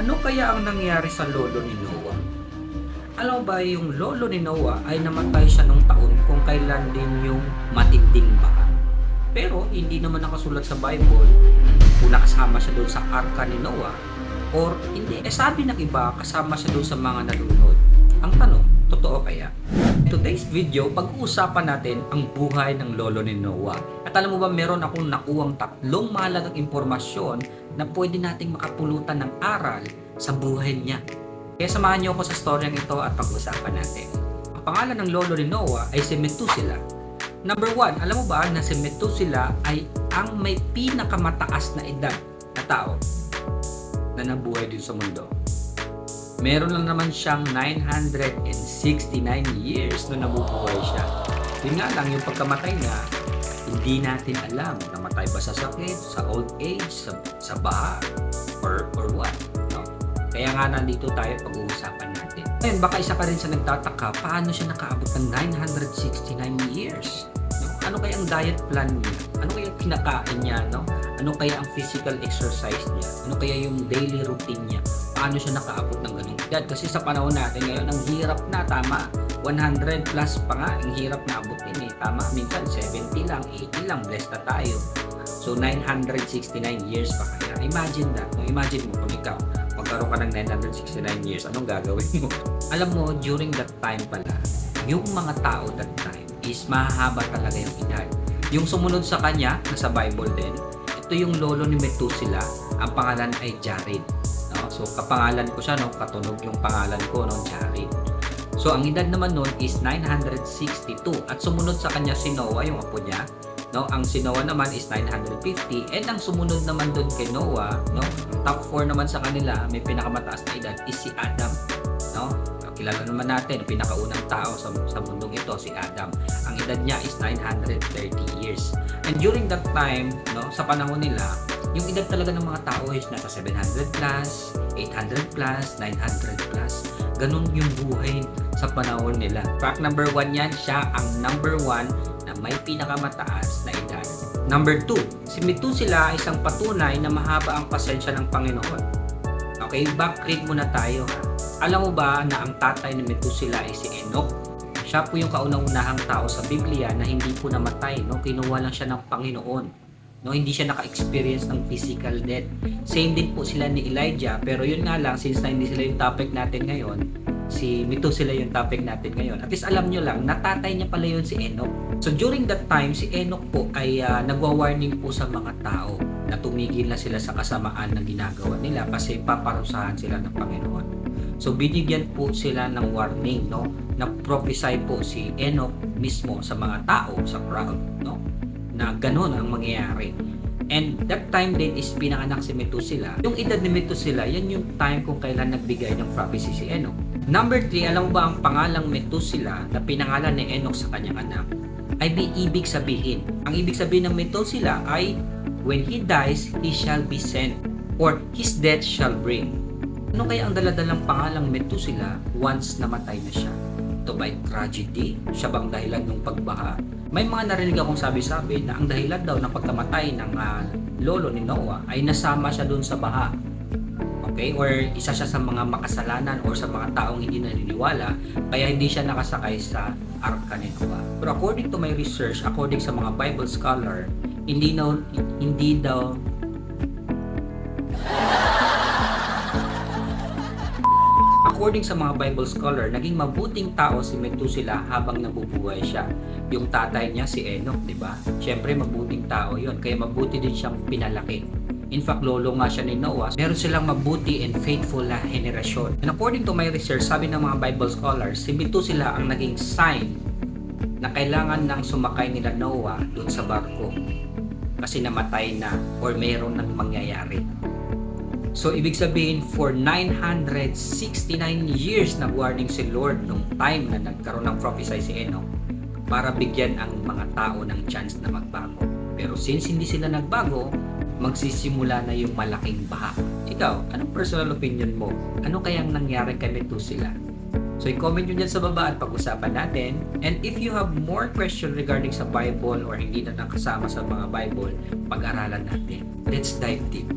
Ano kaya ang nangyari sa lolo ni Noah? Alam mo ba yung lolo ni Noah ay namatay siya nung taon kung kailan din yung matinding baha. Pero hindi naman nakasulat sa Bible kung nakasama siya doon sa arka ni Noah or hindi. Sabi ng iba kasama siya doon sa mga nalunod. Ang tanong, totoo kaya? Today's video, pag-uusapan natin ang buhay ng lolo ni Noah. At alam mo ba, meron akong nakuwang tatlong mahalagang impormasyon na pwede nating makapulutan ng aral sa buhay niya. Kaya samahan niyo ako sa storyang ito at pag-usapan natin. Ang pangalan ng lolo ni Noah ay si Methuselah. Number 1, alam mo ba na si Methuselah ay ang may pinakamataas na edad na tao na nabuhay din sa mundo? Meron lang naman siyang 969 years na nabubuhay siya. Yun nga lang, yung pagkamatay niya, hindi natin alam. Namatay ba sa sakit, sa old age, sa baha, or what. No? Kaya nga nandito tayo pag-uusapan natin. Ngayon, baka isa ka rin sa nagtataka, paano siya nakaabot ng 969 years? No? Ano kaya ang diet plan niya? Ano kaya kinakain niya? No? Ano kaya ang physical exercise niya? Ano kaya yung daily routine niya? Paano siya nakaabot ng ganung edad? Kasi sa panahon natin ngayon, ang hirap na, tama. 100 plus pa nga, ang hirap na abutin eh. Tama, minsan 70 lang, 80 lang, blessed na tayo. So 969 years pa kaya. Imagine that. Imagine mo kung ikaw, magkaroon ka ng 969 years, anong gagawin mo? Alam mo, during that time pala, yung mga tao that time is mahahaba talaga yung edad. Yung sumunod sa kanya, nasa Bible din, ito yung lolo ni Methuselah, ang pangalan ay Jared. No? So kapangalan ko siya, no? Katunog yung pangalan ko, no? Jared. So ang edad naman nun is 962 at sumunod sa kanya si Noah, yung apo niya. No, ang si Noah naman is 950 and ang sumunod naman doon kay Noah, no, top 4 naman sa kanila, may pinakamataas na edad is si Adam, no? Kilala naman natin, pinakaunang tao sa mundong ito si Adam. Ang edad niya is 930 years. And during that time, no, sa panahon nila, yung edad talaga ng mga tao is nasa 700 plus, 800 plus, 900 plus. Ganun yung buhay sa panahon nila. Fact number 1 yan, siya ang number 1 na may pinakamataas na edad. Number 2, si Methuselah ay isang patunay na mahaba ang pasensya ng Panginoon. Okay, backread muna tayo ha. Alam mo ba na ang tatay ni Methuselah ay si Enoch? Siya po yung kauna-unahang tao sa Biblia na hindi po namatay, no? Kinuha lang siya ng Panginoon. No, hindi siya naka-experience ng physical death. Same din po sila ni Elijah, pero yun nga lang, since na hindi sila yung topic natin ngayon, si Methuselah yung topic natin ngayon. At least alam nyo lang, natatay niya pala yun si Enoch. So during that time, si Enoch po ay nagwa-warning po sa mga tao na tumigil na sila sa kasamaan na ginagawa nila kasi paparusahan sila ng Panginoon. So binigyan po sila ng warning, no? Na prophesy po si Enoch mismo sa mga tao, sa crowd, no? Na ganun ang mangyayari. And that time din is pinanganak si Methuselah. Yung edad ni Methuselah, yan yung time kung kailan nagbigay ng prophecy si Enoch. Number 3, alam mo ba ang pangalang Methuselah na pinangalan ni Enoch sa kanyang anak ay may ibig sabihin. Ang ibig sabihin ng Methuselah ay when he dies, he shall be sent or his death shall bring. Ano kaya ang daladalang pangalang Methuselah once namatay na siya? Ito ba'y tragedy? Siya bang dahilan ng pagbaha? May mga narinig akong sabi-sabi na ang dahilan daw ng pagkamatay ng lolo ni Noah ay nasama siya doon sa baha. Okay? Or isa siya sa mga makasalanan or sa mga taong hindi naniniwala kaya hindi siya nakasakay sa arka ni Noah. Pero according to my research, according sa mga Bible scholar, hindi daw according sa mga Bible scholar, naging mabuting tao si Methuselah habang nabubuhay siya. Yung tatay niya si Enoch, di ba? Siyempre mabuting tao 'yon, kaya mabuti din siyang pinalaki. In fact, lolo nga siya ni Noah. Meron silang mabuti and faithful na henerasyon. And according to my research, sabi ng mga Bible scholars, si Methuselah ang naging sign na kailangan nang sumakay nila Noah doon sa barko kasi namatay na or mayroon nang mangyayari. So, ibig sabihin, for 969 years nag-warning si Lord nung time na nagkaroon ng prophecy si Enoch para bigyan ang mga tao ng chance na magbago. Pero since hindi sila nagbago, magsisimula na yung malaking baha. Ikaw, anong personal opinion mo? Ano kayang nangyari kay Methuselah? So, i-comment nyo dyan sa baba at pag-usapan natin. And if you have more question regarding sa Bible or hindi na nakasama sa mga Bible, pag-aralan natin. Let's dive deep.